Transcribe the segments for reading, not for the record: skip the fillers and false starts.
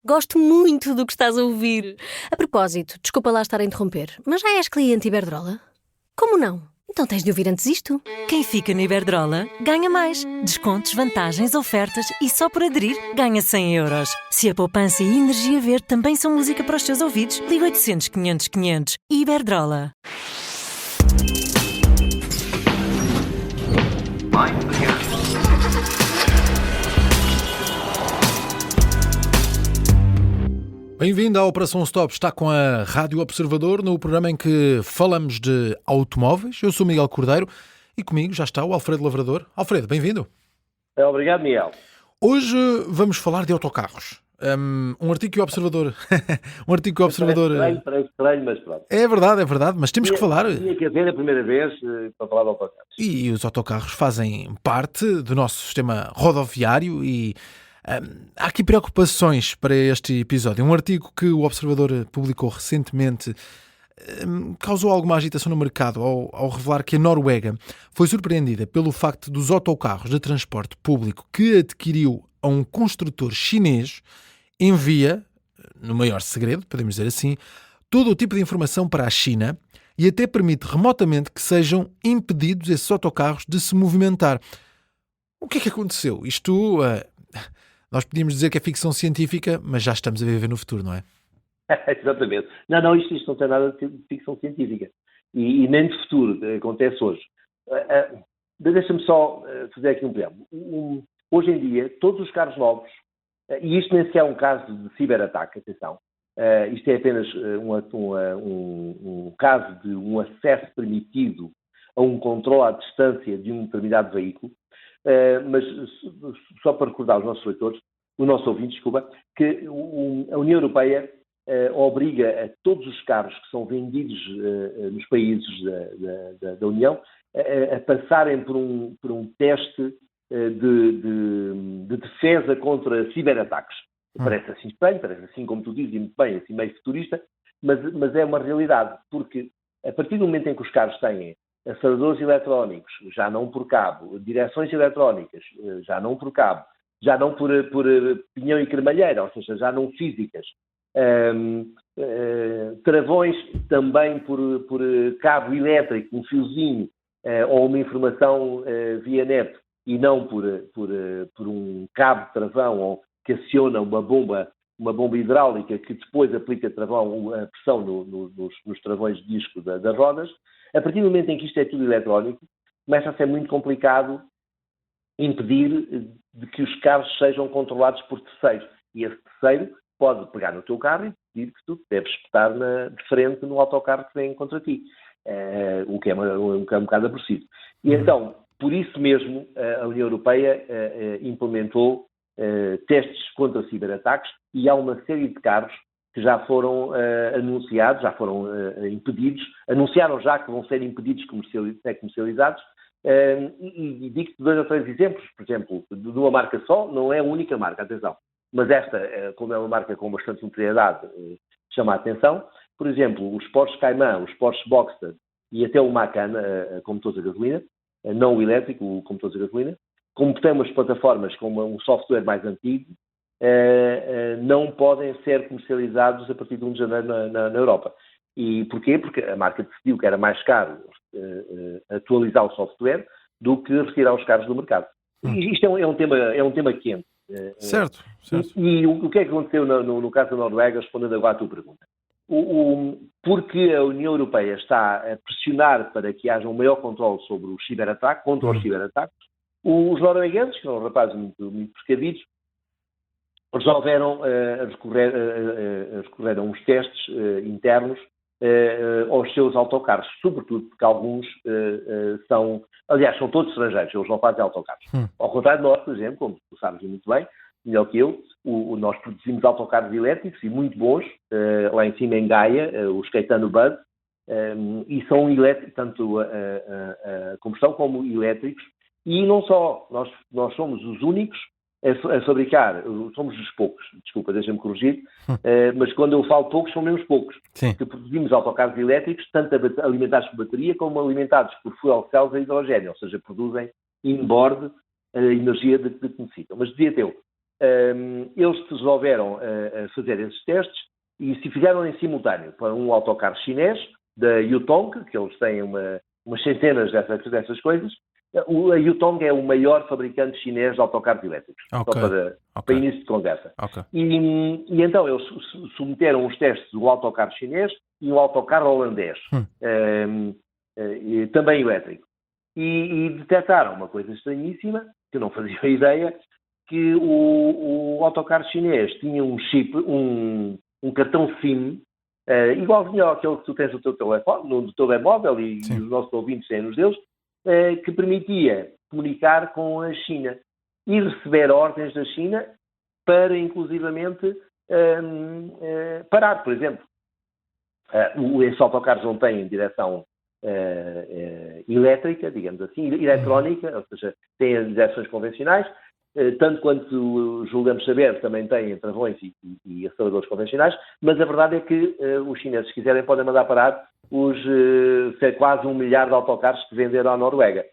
Gosto muito do que estás a ouvir. A propósito, desculpa lá estar a interromper, mas já és cliente Iberdrola? Como não? Então tens de ouvir antes isto. Quem fica na Iberdrola ganha mais. Descontos, vantagens, ofertas e só por aderir ganha 100€. Se a poupança e a energia verde também são música para os teus ouvidos, liga 800 500 500. Iberdrola. Bem-vindo à Operação Stop. Está com a Rádio Observador no programa em que falamos de automóveis. Eu sou Miguel Cordeiro e comigo já está o Alfredo Lavrador. Alfredo, bem-vindo. Obrigado, Miguel. Hoje vamos falar de autocarros. Um artigo que o Observador... Parece estranho, mas pronto. É verdade, mas temos que falar. Tinha que haver a primeira vez para falar de autocarros. E os autocarros fazem parte do nosso sistema rodoviário e há aqui preocupações para este episódio. Um artigo que o Observador publicou recentemente causou alguma agitação no mercado ao revelar que a Noruega foi surpreendida pelo facto dos autocarros de transporte público que adquiriu a um construtor chinês envia, no maior segredo, podemos dizer assim, todo o tipo de informação para a China e até permite remotamente que sejam impedidos esses autocarros de se movimentar. O que é que aconteceu? Isto, nós podíamos dizer que é ficção científica, mas já estamos a viver no futuro, não é? Exatamente. Não, isto não tem nada de ficção científica. E nem de futuro, acontece hoje. Deixa-me só fazer aqui um preâmbulo. Hoje em dia, todos os carros novos, e isto nem sequer é um caso de ciberataque, atenção, isto é apenas um caso de um acesso permitido a um controle à distância de um determinado veículo, mas só para recordar aos nossos leitores, o nosso ouvinte, desculpa, que a União Europeia obriga a todos os carros que são vendidos nos países da União a passarem por um teste de defesa contra ciberataques. Parece assim estranho, parece assim como tu dizes, muito bem, assim meio futurista, mas é uma realidade, porque a partir do momento em que os carros têm aceleradores eletrónicos, já não por cabo, direções eletrónicas, já não por cabo, já não por pinhão e cremalheira, ou seja, já não físicas, travões também por cabo elétrico, um fiozinho, ou uma informação via net, e não por um cabo de travão ou que aciona uma bomba hidráulica que depois aplica travão, a pressão nos travões de disco das rodas. A partir do momento em que isto é tudo eletrónico, começa a ser muito complicado impedir de que os carros sejam controlados por terceiros. E esse terceiro pode pegar no teu carro e pedir que tu deves estar de frente no autocarro que vem contra ti. O que é um bocado aborrecido. E então, por isso mesmo, a União Europeia implementou testes contra ciberataques e há uma série de carros que já foram anunciados, já foram impedidos, anunciaram já que vão ser impedidos de ser comercializados, e digo-te 2 ou 3 exemplos, por exemplo, de uma marca só, não é a única marca, atenção, mas esta, como é uma marca com bastante notoriedade, chama a atenção. Por exemplo, os Porsche Cayman, os Porsche Boxster e até o Macan, com motores a gasolina, não o elétrico, com motores a gasolina, como tem umas plataformas com um software mais antigo, não podem ser comercializados a partir de 1 de janeiro na Europa. E porquê? Porque a marca decidiu que era mais caro atualizar o software do que retirar os carros do mercado. E isto é um tema quente. Certo. E o que é que aconteceu no caso da Noruega, respondendo agora à tua pergunta? Porque a União Europeia está a pressionar para que haja um maior controle sobre o ciberataque, contra os ciberataques, os noruegueses, que são rapazes muito precavidos, resolveram recorrer a uns testes internos aos seus autocarros, sobretudo porque alguns são todos estrangeiros, eles não fazem autocarros. Ao contrário de nós, por exemplo, como tu sabes muito bem, melhor que eu, nós produzimos autocarros elétricos e muito bons, lá em cima em Gaia, os Caetano Buzz, e são elétricos, tanto a combustão como elétricos, e não só, nós somos os únicos a fabricar, somos os poucos, desculpa, deixa-me corrigir, mas quando eu falo poucos, são mesmo poucos, Sim. que produzimos autocarros elétricos, tanto alimentados por bateria, como alimentados por fuel cells a hidrogênio, ou seja, produzem inboard a energia de que necessitam. Mas dizia-te eu, eles resolveram fazer esses testes e se fizeram em simultâneo para um autocarro chinês, da Yutong, que eles têm umas centenas dessas coisas. A Yutong é o maior fabricante chinês de autocarros elétricos, só para início de conversa. Okay. E então eles submeteram os testes do autocarro chinês e um autocarro holandês, também elétrico. E detectaram uma coisa estranhíssima, que eu não fazia ideia, que o autocarro chinês tinha um chip, um cartão SIM, igualzinho àquele que tu tens no teu telemóvel e os nossos ouvintes têm nos deles, que permitia comunicar com a China e receber ordens da China para, inclusivamente, parar, por exemplo. Esses autocarros não têm direção elétrica, digamos assim, eletrónica, ou seja, têm as direções convencionais, tanto quanto julgamos saber, também têm travões e aceleradores convencionais, mas a verdade é que os chineses, se quiserem, podem mandar parar os quase 1 milhar de autocarros que venderam à Noruega.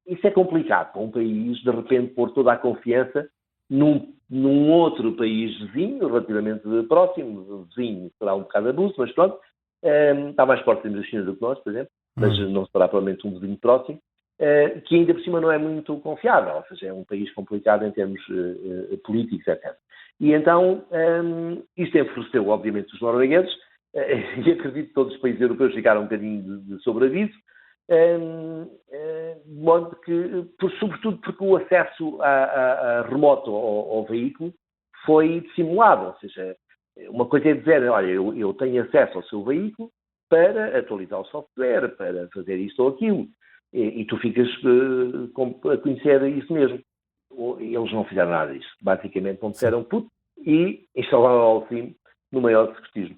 Isso é complicado para um país, de repente, pôr toda a confiança num outro país vizinho, relativamente próximo, vizinho será um bocado abuso, mas pronto, está mais próximo da China do que nós, por exemplo, mas não será provavelmente um vizinho próximo, que ainda por cima não é muito confiável, ou seja, é um país complicado em termos políticos, etc. E então, isto enfureceu, obviamente, os noruegueses, e acredito que todos os países europeus ficaram um bocadinho de sobreaviso, de modo que, sobretudo porque o acesso a remoto ao veículo foi dissimulado, ou seja, uma coisa é dizer, olha, eu tenho acesso ao seu veículo para atualizar o software, para fazer isto ou aquilo, e tu ficas a conhecer isso mesmo. Eles não fizeram nada disso, basicamente não disseram puto e instalaram ao SIM no maior secretismo.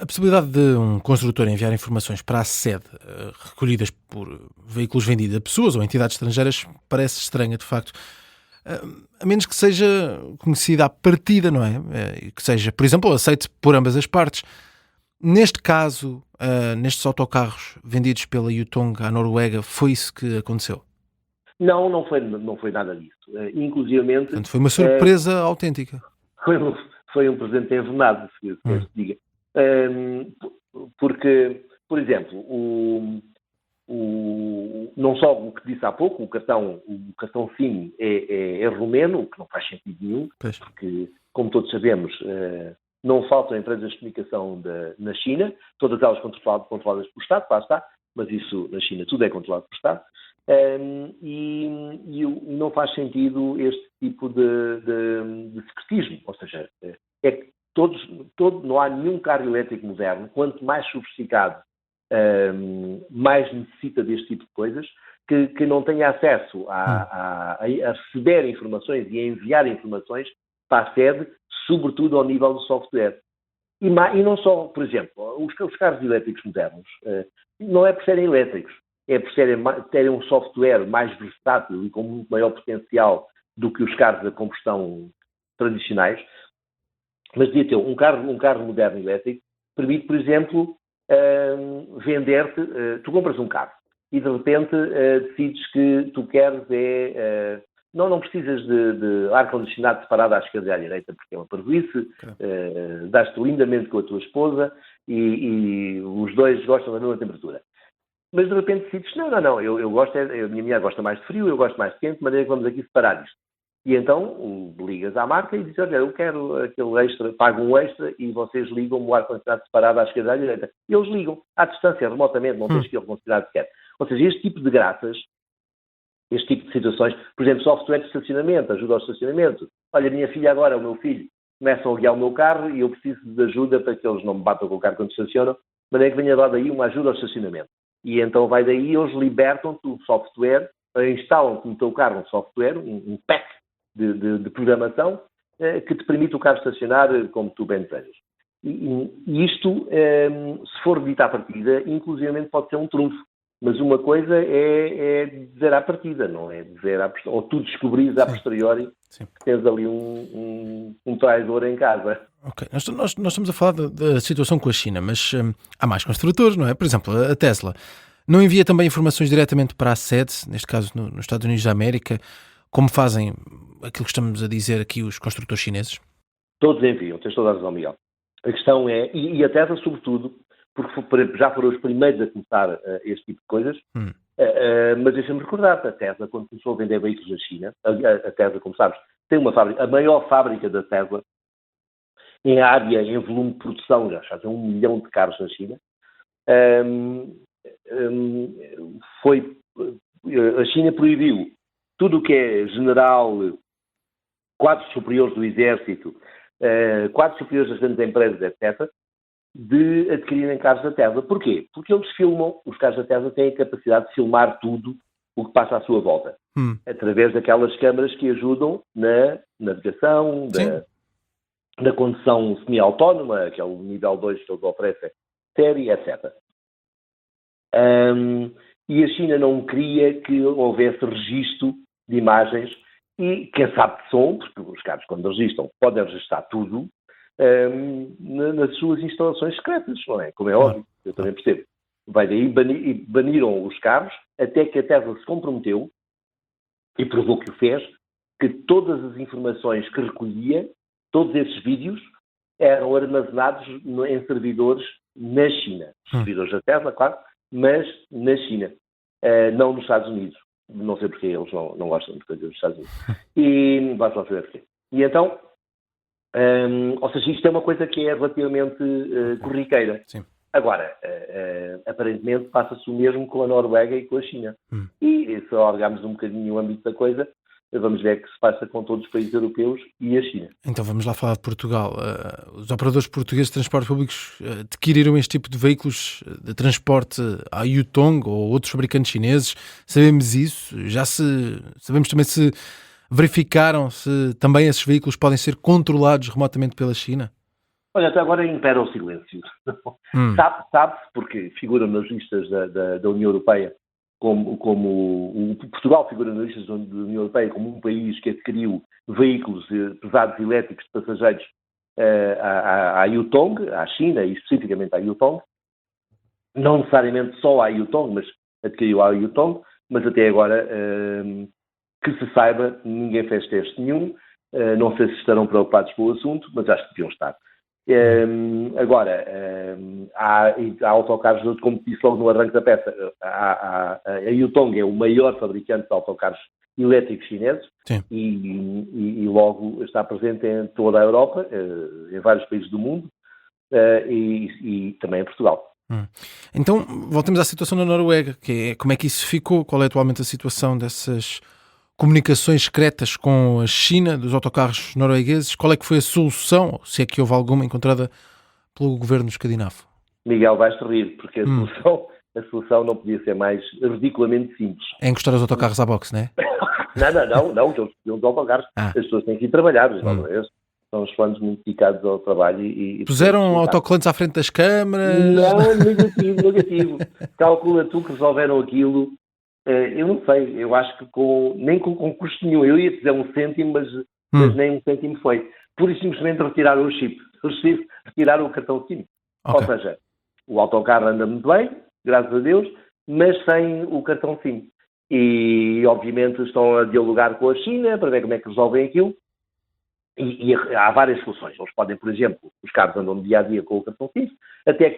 A possibilidade de um construtor enviar informações para a sede recolhidas por veículos vendidos a pessoas ou entidades estrangeiras parece estranha, de facto. A menos que seja conhecida à partida, não é? Que seja, por exemplo, aceite por ambas as partes. Neste caso, nestes autocarros vendidos pela Yutong à Noruega, foi isso que aconteceu? Não foi nada disso. Inclusivamente... Portanto, foi uma surpresa autêntica. Foi um presente envenenado, se se diga. Porque, por exemplo, não só o que disse há pouco, o cartão SIM é romeno, o que não faz sentido nenhum, porque, como todos sabemos, não faltam empresas de comunicação na China, todas elas controladas pelo Estado, lá está, mas isso na China tudo é controlado pelo Estado, e não faz sentido este tipo de secretismo, ou seja, é que não há nenhum carro elétrico moderno, quanto mais sofisticado, mais necessita deste tipo de coisas, que não tenha acesso a receber informações e a enviar informações para a sede, sobretudo ao nível do software. E não só, por exemplo, os carros elétricos modernos, não é por serem elétricos, é por terem um software mais versátil e com muito maior potencial do que os carros a combustão tradicionais. Mas devia ter um carro moderno elétrico, permite, por exemplo, vender-te, tu compras um carro e de repente decides que tu queres não precisas de ar-condicionado separado à esquerda e à direita, porque é uma parvoíce, dás-te lindamente com a tua esposa e os dois gostam da mesma temperatura. Mas de repente decides, não, eu gosto, a minha mulher gosta mais de frio, eu gosto mais de quente, de maneira que vamos aqui separar isto. E então ligas à marca e dizes, olha, eu quero aquele extra, pago um extra e vocês ligam o ar-condicionado separado à esquerda e à direita. E eles ligam, à distância, remotamente, não tens que ir ao condicionado sequer. Ou seja, este tipo de graças, este tipo de situações, por exemplo, software de estacionamento, ajuda ao estacionamento. Olha, a minha filha agora, o meu filho, começam a guiar o meu carro e eu preciso de ajuda para que eles não me batam com o carro quando estacionam, de maneira que venha lá daí uma ajuda ao estacionamento. E então vai daí, eles libertam-te o software, instalam-te no teu carro um software, um pack de programação, que te permite o carro estacionar como tu bem desejas. E isto, se for dito à partida, inclusivamente pode ser um trunfo. Mas uma coisa é dizer à partida, não é dizer ou tu descobrires a posteriori que tens ali um traidor em casa. Ok, nós estamos a falar da situação com a China, mas há mais construtores, não é? Por exemplo, a Tesla não envia também informações diretamente para a sede, neste caso nos Estados Unidos da América, como fazem aquilo que estamos a dizer aqui os construtores chineses? Todos enviam, tens toda a razão, Miguel. A questão é, e a Tesla sobretudo, porque já foram os primeiros a começar este tipo de coisas, mas deixa-me recordar, a Tesla, quando começou a vender veículos na China, a Tesla, como sabes, tem uma fábrica, a maior fábrica da Tesla, em área, em volume de produção, já fazem 1 milhão de carros na China. A China proibiu tudo o que é general, quadros superiores do exército, quadros superiores das grandes empresas, etc., de adquirirem carros da Tesla. Porquê? Porque eles filmam, os carros da Tesla têm a capacidade de filmar tudo o que passa à sua volta, através daquelas câmaras que ajudam na navegação, da condução semi-autónoma, que é o nível 2 que eles oferecem, série, etc. E a China não queria que houvesse registro de imagens e, quem sabe de som, porque os carros, quando registram, podem registrar tudo nas suas instalações secretas, não é? Como é óbvio, eu também percebo. Vai daí, baniram os carros, até que a Tesla se comprometeu, e provou que o fez, que todas as informações que recolhia, todos esses vídeos, eram armazenados em servidores na China. Servidores da Tesla, claro, mas na China, não nos Estados Unidos. Não sei porque eles não gostam de coisas dos Estados Unidos. E vai lá saber porquê. E então, ou seja, isto é uma coisa que é relativamente corriqueira. Sim. Agora, aparentemente passa-se o mesmo com a Noruega e com a China. E se olharmos um bocadinho o âmbito da coisa, vamos ver que se passa com todos os países europeus e a China. Então vamos lá falar de Portugal. Os operadores portugueses de transportes públicos adquiriram este tipo de veículos de transporte à Yutong ou outros fabricantes chineses. Sabemos isso? Sabemos também se verificaram se também esses veículos podem ser controlados remotamente pela China? Olha, até agora impera o silêncio. Sabe-se, porque figuram nas listas da União Europeia, como Portugal figura nas listas da União Europeia como um país que adquiriu veículos pesados elétricos de passageiros à Yutong, à China, e especificamente à Yutong. Não necessariamente só à Yutong, mas adquiriu à Yutong, mas até agora, que se saiba, ninguém fez teste nenhum. Não sei se estarão preocupados com o assunto, mas acho que deviam estar. Agora, há autocarros, como disse logo no arranque da peça, a Yutong é o maior fabricante de autocarros elétricos chineses e logo está presente em toda a Europa, em vários países do mundo e também em Portugal. Então, voltemos à situação na Noruega, como é que isso ficou? Qual é atualmente a situação dessas comunicações secretas com a China, dos autocarros noruegueses? Qual é que foi a solução, se é que houve alguma, encontrada pelo governo escandinavo? Miguel, vais-te rir, porque a solução não podia ser mais ridiculamente simples. É encostar os autocarros à boxe, não é? Não, que eles precisam de autocarros. As pessoas têm que ir trabalhar, são os planos muito dedicados ao trabalho. E puseram autocolantes à frente das câmaras? Não, negativo. Calcula tu que resolveram aquilo. Eu não sei, eu acho que nem com custo nenhum. Eu ia dizer 1 cêntimo, mas nem 1 cêntimo foi. Pura e simplesmente retiraram o chip. Retiraram o cartão SIM. Okay. Ou seja, o autocarro anda muito bem, graças a Deus, mas sem o cartão SIM. E, obviamente, estão a dialogar com a China para ver como é que resolvem aquilo. E há várias soluções. Eles podem, por exemplo, os carros andam dia a dia com o cartão SIM, até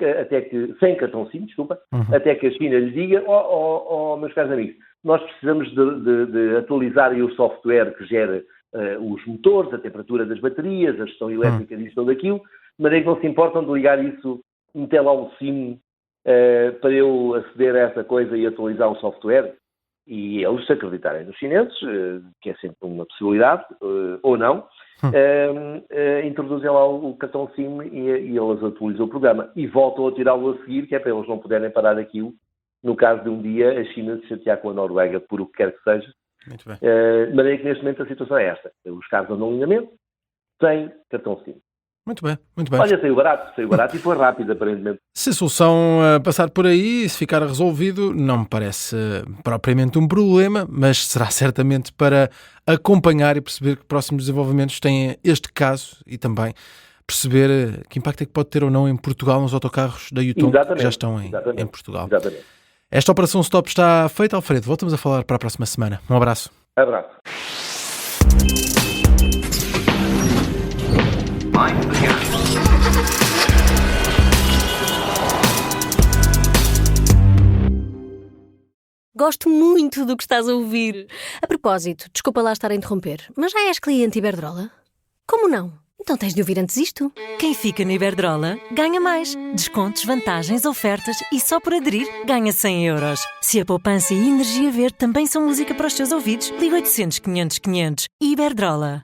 que sem cartão SIM, até que a China lhe diga, meus caros amigos, nós precisamos de atualizar aí o software que gera os motores, a temperatura das baterias, a gestão elétrica disto ou daquilo, de maneira que não se importam de ligar isso, meter lá um SIM para eu aceder a essa coisa e atualizar o software. E eles, se acreditarem nos chineses, que é sempre uma possibilidade, ou não, introduzem lá o cartão SIM e eles atualizam o programa e voltam a tirá-lo a seguir, que é para eles não poderem parar aquilo no caso de um dia a China se chatear com a Noruega por o que quer que seja. Muito bem. De maneira que neste momento a situação é esta. Os carros andam em alinhamento sem cartão SIM. Muito bem. Olha, saiu barato e foi rápido, aparentemente. Se a solução passar por aí, se ficar resolvido, não me parece propriamente um problema, mas será certamente para acompanhar e perceber que próximos desenvolvimentos têm este caso e também perceber que impacto é que pode ter ou não em Portugal nos autocarros da Yutong que já estão em Portugal. Exatamente. Esta operação stop está feita, Alfredo. Voltamos a falar para a próxima semana. Um abraço. Abraço. Gosto muito do que estás a ouvir. A propósito, desculpa lá estar a interromper, mas já és cliente Iberdrola? Como não? Então tens de ouvir antes isto. Quem fica na Iberdrola ganha mais. Descontos, vantagens, ofertas e só por aderir ganha 100 euros. Se a poupança e a energia verde também são música para os teus ouvidos, liga 800 500 500. Iberdrola.